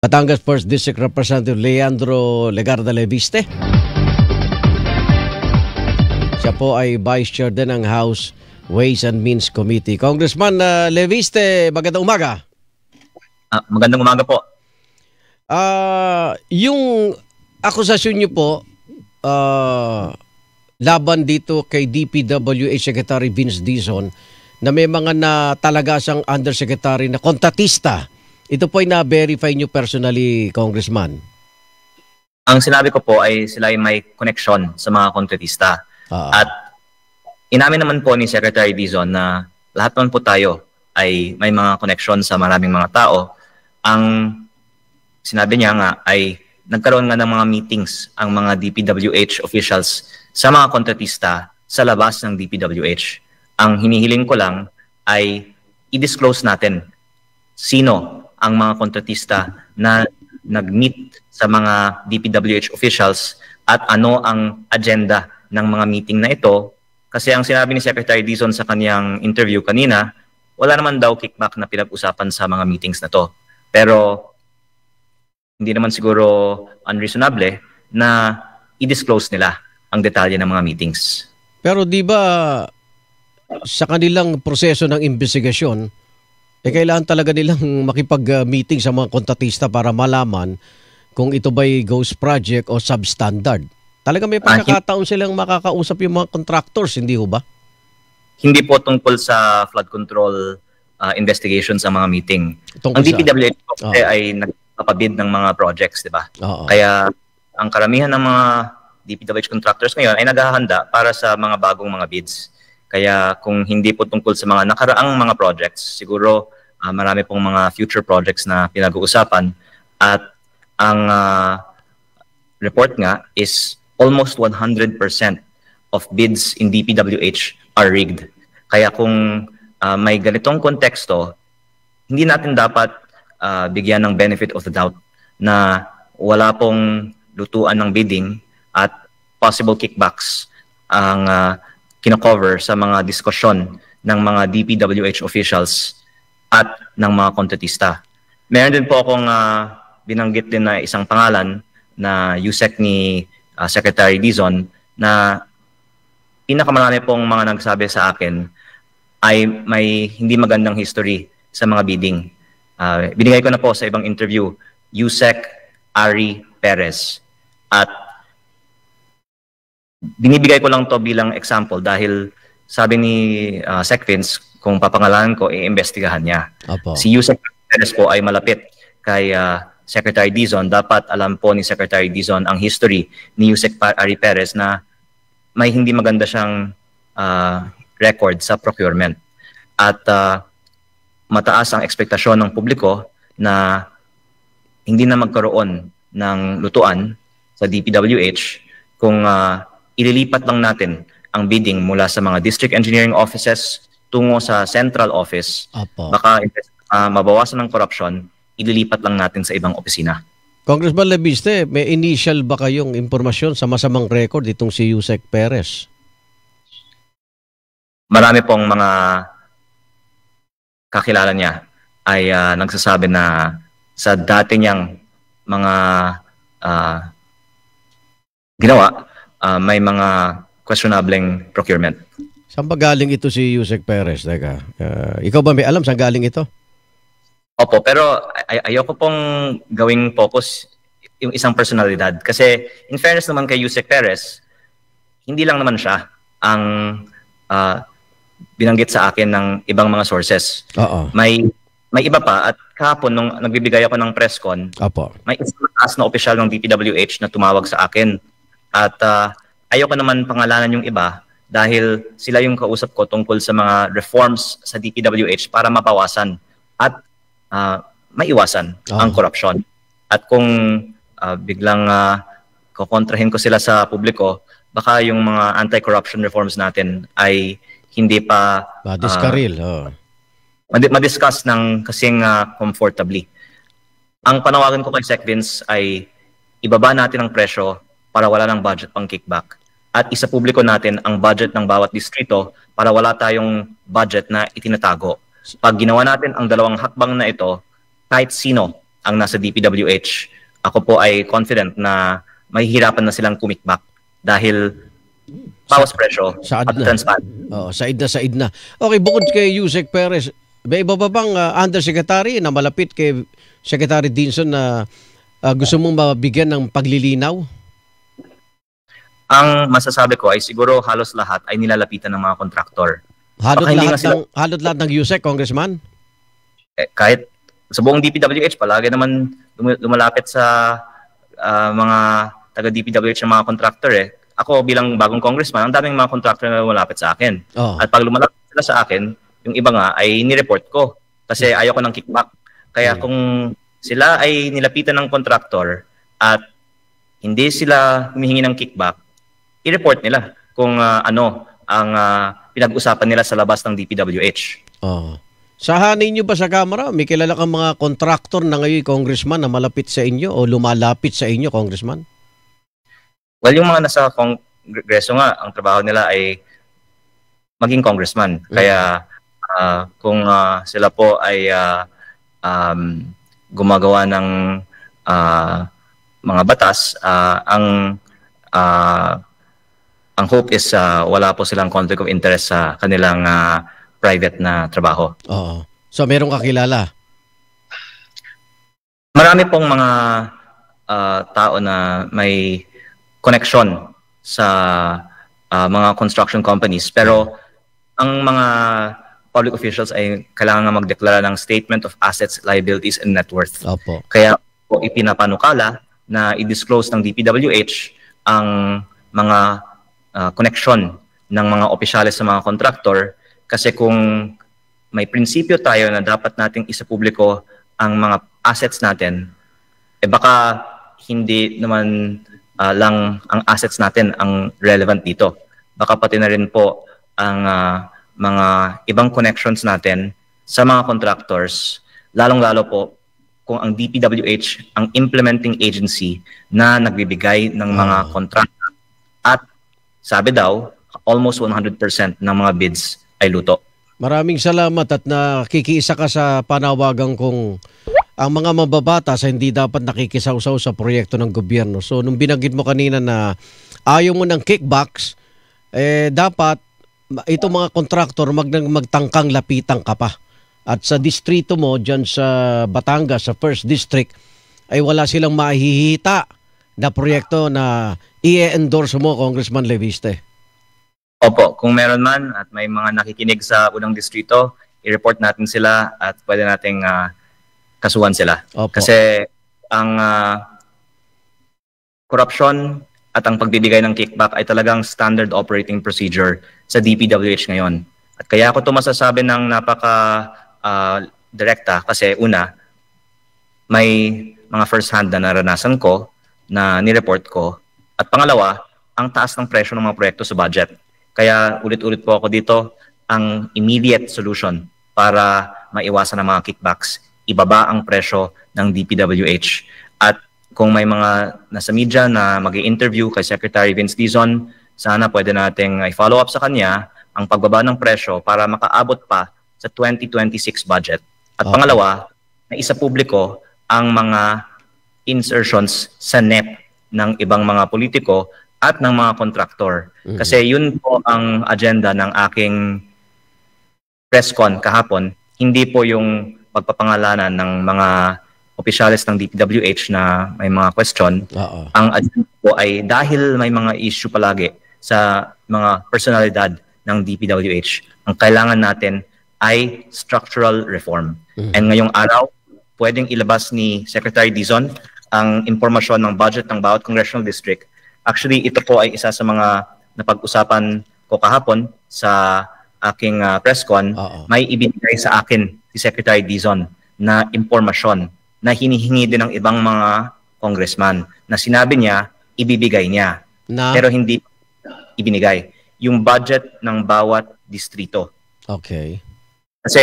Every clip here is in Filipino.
Batangas 1st District Representative Leandro Legarda Leviste. Siya po ay Vice Chair din ng House Ways and Means Committee. Congressman Leviste, magandang umaga. Magandang umaga po. Yung akusasyon niyo po laban dito kay DPWH Secretary Vince Dizon na may mga natalagasang undersecretary na kontratista. Ito po ay na-verify nyo personally, Congressman? Ang sinabi ko po ay sila ay may connection sa mga kontratista. At inamin naman po ni Secretary Dizon na lahat naman po tayo ay may mga connection sa maraming mga tao. Ang sinabi niya nga ay nagkaroon nga ng mga meetings ang mga DPWH officials sa mga kontratista sa labas ng DPWH. Ang hinihiling ko lang ay i-disclose natin sino ang mga kontratista na nag-meet sa mga DPWH officials at ano ang agenda ng mga meeting na ito. Kasi ang sinabi ni Secretary Dizon sa kanyang interview kanina, wala naman daw kickback na pinag-usapan sa mga meetings na to. Pero hindi naman siguro unreasonable na i-disclose nila ang detalye ng mga meetings. Pero di ba sa kanilang proseso ng investigasyon, kailangan talaga nilang makipag-meeting sa mga kontratista para malaman kung ito ba'y ghost project o substandard. Talaga may pagkakataon silang makakausap yung mga contractors, hindi ho ba? Hindi po tungkol sa flood control investigation sa mga meeting. Ang DPWH ay nagpapabid ng mga projects, di ba? Kaya ang karamihan ng mga DPWH contractors ngayon ay naghahanda para sa mga bagong mga bids. Kaya kung hindi po tungkol sa mga nakaraang mga projects, siguro marami pong mga future projects na pinag-uusapan. At ang report nga is almost 100% of bids in DPWH are rigged. Kaya kung may ganitong konteksto, hindi natin dapat bigyan ng benefit of the doubt na wala pong lutuan ng bidding at possible kickbacks ang kinakover sa mga diskusyon ng mga DPWH officials at ng mga kontratista. Meron din po akong binanggit din na isang pangalan na USEC ni Secretary Dizon na pinakamarami pong mga nagsabi sa akin ay may hindi magandang history sa mga bidding. Binigay ko na po sa ibang interview, USEC Ari Perez. At binibigay ko lang to bilang example dahil sabi ni Sec Vince, kung papangalanan ko, iimbestigahan niya. Si USEC Perez po ay malapit kay Secretary Dizon. Dapat alam po ni Secretary Dizon ang history ni USEC Ari Perez na may hindi maganda siyang record sa procurement. At mataas ang ekspektasyon ng publiko na hindi na magkaroon ng lutuan sa DPWH kung ililipat lang natin ang bidding mula sa mga district engineering offices tungo sa central office. Baka mabawasan ng corruption, ililipat lang natin sa ibang opisina. Congressman Leviste, may initial ba kayong impormasyon sa masamang record itong si USEC Perez? Marami pong mga kakilala niya ay nagsasabi na sa dati niyang mga ginawa, may mga questionableng procurement. Saan ba galing ito si USEC Perez? Teka, ikaw ba may alam saan galing ito? Opo, pero ayoko pong gawing focus yung isang personalidad. Kasi in fairness naman kay USEC Perez, hindi lang naman siya ang binanggit sa akin ng ibang mga sources. May iba pa at kahapon nung nagbibigay ako ng press con, may isang mataas na opisyal ng DPWH na tumawag sa akin. At ayoko naman pangalanan yung iba dahil sila yung kausap ko tungkol sa mga reforms sa DPWH para mabawasan at maiwasan ang korupsyon. At kung biglang kukontrahin ko sila sa publiko, baka yung mga anti-corruption reforms natin ay hindi pa madiscuss ng kasing comfortably. Ang panawagan ko kay Sec Vince ay ibaba natin ang presyo para wala ng budget pang kickback. At isapubliko natin ang budget ng bawat distrito para wala tayong budget na itinatago. Pag ginawa natin ang dalawang hakbang na ito, kahit sino ang nasa DPWH, ako po ay confident na mahihirapan na silang kumikbak dahil bawas presyo at transparent. Said na. Okay, bukod kay Yusek Perez, may iba ba bang undersecretary na malapit kay Secretary Dizon na gusto mong mabigyan ng paglilinaw? Ang masasabi ko ay siguro halos lahat ay nilalapitan ng mga kontraktor. Halot lahat ng Yusek, Congressman? Kahit sa buong DPWH, palagi naman lumalapit sa mga taga-DPWH ng mga kontraktor eh. Ako bilang bagong congressman, ang daming mga kontraktor na lumalapit sa akin. At pag lumalapit sila sa akin, yung iba nga ay nireport ko kasi ayaw ko ng kickback. Kaya kung sila ay nilapitan ng kontraktor at hindi sila humihingi ng kickback, i-report nila kung ano ang pinag-usapan nila sa labas ng DPWH. Sahanin nyo ba sa Kamara? May kilala kang mga kontraktor na ngayon, Congressman, na malapit sa inyo o lumalapit sa inyo, Congressman? Well, yung mga nasa Kongreso nga, ang trabaho nila ay maging congressman. Kaya kung sila po ay gumagawa ng mga batas, ang hope is wala po silang conflict of interest sa kanilang private na trabaho. So, meron kakilala? Marami pong mga tao na may connection sa mga construction companies. Pero ang mga public officials ay kailangan magdeklara ng Statement of Assets, Liabilities, and Net Worth. Kaya po ipinapanukala na i-disclose ng DPWH ang mga connection ng mga opisyales sa mga kontraktor. Kasi kung may prinsipyo tayo na dapat nating isapubliko ang mga assets natin, baka hindi naman lang ang assets natin ang relevant dito. Baka pati na rin po ang mga ibang connections natin sa mga contractors, lalong-lalo po kung ang DPWH ang implementing agency na nagbibigay ng mga kontrata. At sabi daw, almost 100% ng mga bids ay luto. Maraming salamat at nakikiisa ka sa panawagan kong ang mga mababatas ay hindi dapat nakikisawsaw sa proyekto ng gobyerno. So, nung binanggit mo kanina na ayaw mo ng kickbacks, dapat itong mga kontraktor magtangkang lapitan ka pa. At sa distrito mo, dyan sa Batangas, sa 1st District, ay wala silang mahihita na proyekto na i-endorse mo, Congressman Leviste. Opo, kung meron man at may mga nakikinig sa unang distrito, i-report natin sila at pwede nating kasuhan sila. Kasi ang corruption at ang pagbibigay ng kickback ay talagang standard operating procedure sa DPWH ngayon. At kaya ako ito masasabi ng napaka-direkta kasi una, may mga first hand na naranasan ko na nireport ko. At pangalawa, ang taas ng presyo ng mga proyekto sa budget. Kaya ulit-ulit po ako dito, ang immediate solution para maiwasan ang mga kickbacks, ibaba ang presyo ng DPWH. At kung may mga nasa media na mag-i-interview kay Secretary Vince Dizon, sana pwede nating i-follow up sa kanya ang pagbaba ng presyo para makaabot pa sa 2026 budget. At pangalawa, na isa publiko ang mga insertions sa NEP ng ibang mga politiko at ng mga kontraktor. Kasi yun po ang agenda ng aking press con kahapon, hindi po yung pagpapangalanan ng mga opisyalis ng DPWH na may mga question. Ang agenda po ay dahil may mga issue palagi sa mga personalidad ng DPWH, ang kailangan natin ay structural reform. And ngayong araw, pwedeng ilabas ni Secretary Dizon ang impormasyon ng budget ng bawat congressional district. Actually, ito po ay isa sa mga napag-usapan ko kahapon sa aking press con. May ibinigay sa akin si Secretary Dizon na impormasyon na hinihingi din ng ibang mga congressman na sinabi niya, ibibigay niya. Pero hindi ibinigay. Yung budget ng bawat distrito. Kasi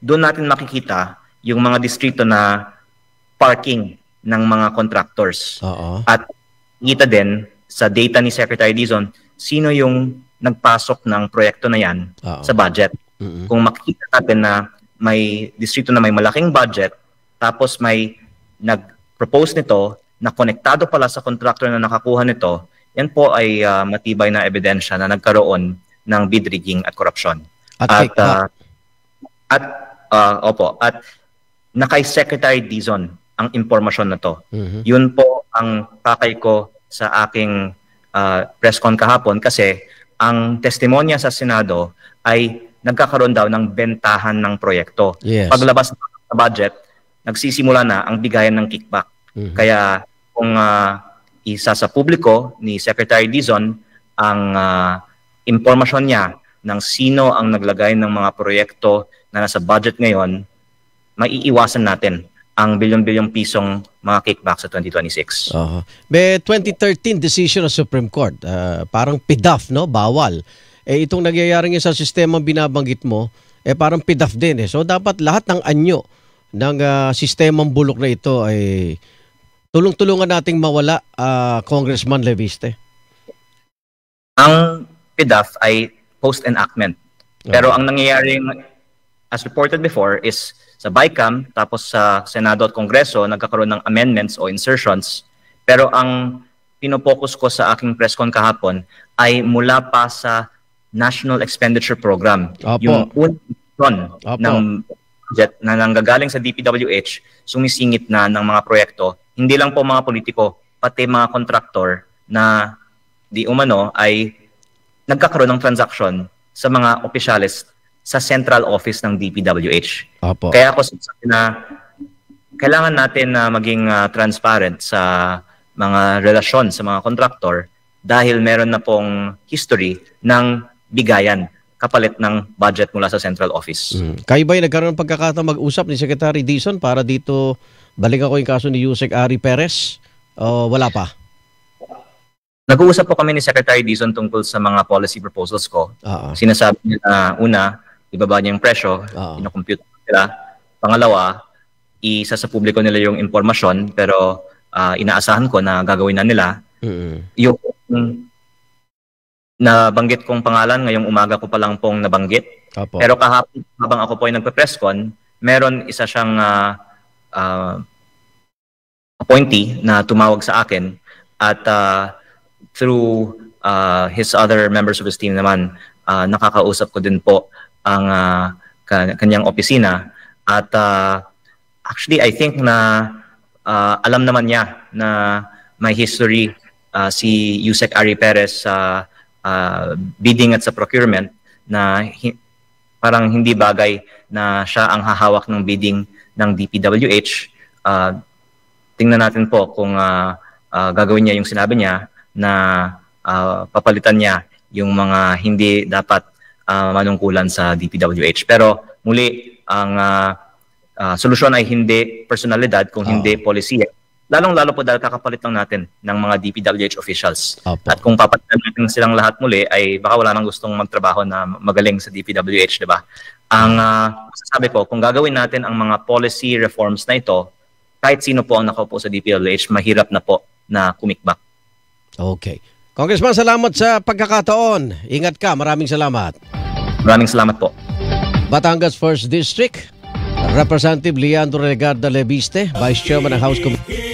doon natin makikita yung mga distrito na parking ng mga contractors. At kita din sa data ni Secretary Dizon, sino yung nagpasok ng proyekto na yan sa budget. Kung makikita natin na may distrito na may malaking budget, tapos may nag-propose nito, na konektado pala sa contractor na nakakuha nito, yan po ay matibay na ebidensya na nagkaroon ng bid rigging at korupsyon. At nakay Secretary Dizon ang impormasyon na to. Yun po ang pakay ko sa aking press con kahapon kasi ang testimonya sa Senado ay nagkakaroon daw ng bentahan ng proyekto. Paglabas ng budget, nagsisimula na ang bigayan ng kickback. Kaya kung isa sa publiko ni Secretary Dizon ang impormasyon niya ng sino ang naglagay ng mga proyekto na nasa budget ngayon, maiiwasan natin ang bilyon-bilyong pisong mga kickback sa 2026. May 2013 decision ng Supreme Court, parang PDAF, no? Bawal. Itong nagyayaring sa sistema binabanggit mo, parang PDAF din. So dapat lahat ng anyo ng sistemang bulok na ito ay tulong-tulungan nating mawala, Congressman Leviste. Ang PDAF ay post-enactment. Pero ang nangyayari, as reported before, is sa BICAM, tapos sa Senado at Kongreso, nagkakaroon ng amendments o insertions. Pero ang pinopokus ko sa aking press con kahapon ay mula pa sa National Expenditure Program. Yung unang ng budget na nanggagaling sa DPWH, sumisingit na ng mga proyekto. Hindi lang po mga politiko, pati mga kontraktor na di umano ay nagkakaroon ng transaction sa mga opisyalis sa central office ng DPWH. Kaya ako sabi na kailangan natin na maging transparent sa mga relasyon sa mga kontraktor dahil meron na pong history ng bigayan kapalit ng budget mula sa central office. Kayo ba'y nagkaroon ng pagkakataon mag-usap ni Secretary Dizon para dito balik ako yung kaso ni Yusek Ari Perez? O wala pa? Nag-uusap po kami ni Secretary Dizon tungkol sa mga policy proposals ko. Sinasabi niya na una, ibaba niya yung presyo, ino-compute nila. Pangalawa, isa sa publiko nila yung impormasyon pero inaasahan ko na gagawin na nila. Yung nabanggit kong pangalan, ngayong umaga ko pa lang pong nabanggit. Pero kahapon, habang ako po ay nagpe-press con, meron isa siyang appointee na tumawag sa akin at through his other members of his team naman, nakakausap ko din po ang kanyang opisina at actually I think na alam naman niya na may history si Yusek Ari Perez sa bidding at sa procurement na parang hindi bagay na siya ang hahawak ng bidding ng DPWH. Tingnan natin po kung gagawin niya yung sinabi niya na papalitan niya yung mga hindi dapat manungkulan sa DPWH. Pero muli, ang solusyon ay hindi personalidad kung hindi polisiya. Lalong-lalo po dahil kakapalit lang natin ng mga DPWH officials. At kung papalitan natin silang lahat muli, ay baka wala nang gustong magtrabaho na magaling sa DPWH, di ba? Ang masasabi ko, kung gagawin natin ang mga policy reforms na ito, kahit sino po ang nakaupo sa DPWH, mahirap na po na kumikbak. Okay. Congressman, salamat sa pagkakataon. Ingat ka. Maraming salamat. Maraming salamat po. Batangas 1st District, Representative Leandro Legarda Leviste, Vice Chairman ng House Committee.